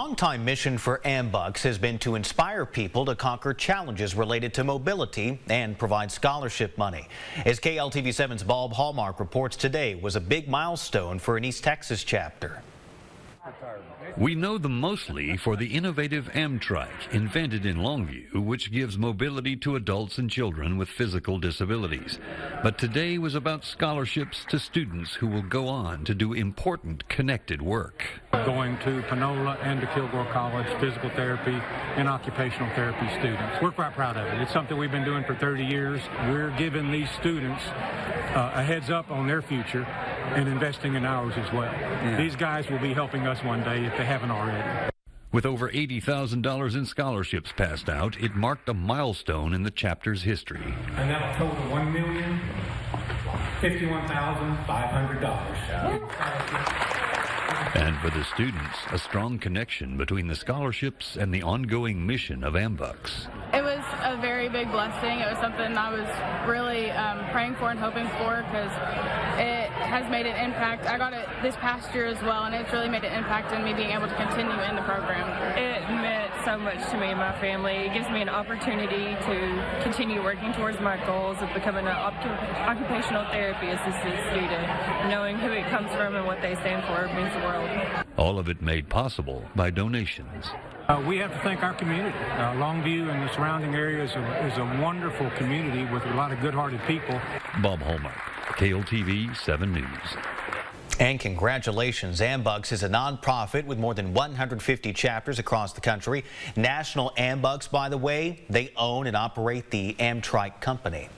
Longtime mission for AMBUCS has been to inspire people to conquer challenges related to mobility and provide scholarship money. As KLTV7's Bob Hallmark reports, today was a big milestone for an East Texas chapter. We know them mostly for the innovative Amtrike, invented in Longview, which gives mobility to adults and children with physical disabilities. But today was about scholarships to students who will go on to do important connected work. Going to Panola and to Kilgore College, physical therapy and occupational therapy students. We're quite proud of it. It's something we've been doing for 30 years. We're giving these students a heads up on their future and investing in ours as well. Yeah. These guys will be helping us one day if they haven't already. With over $80,000 in scholarships passed out, it marked a milestone in the chapter's history. And that total $1,051,500. And for the students, a strong connection between the scholarships and the ongoing mission of AMBUCS. It was a very big blessing. It was something I was really praying for and hoping for, because it has made an impact. I got it this past year as well, and it's really made an impact in me being able to continue in the program. It meant so much to me and my family. It gives me an opportunity to continue working towards my goals of becoming an occupational therapy assistant student. Knowing who it comes from and what they stand for means the world. All of it made possible by donations. We have to thank our community. Longview and the surrounding area is a wonderful community with a lot of good-hearted people. Bob Hallmark, KLTV 7 News. And congratulations, AMBUCS is a nonprofit with more than 150 chapters across the country. National AMBUCS, by the way, they own and operate the Amtrike company.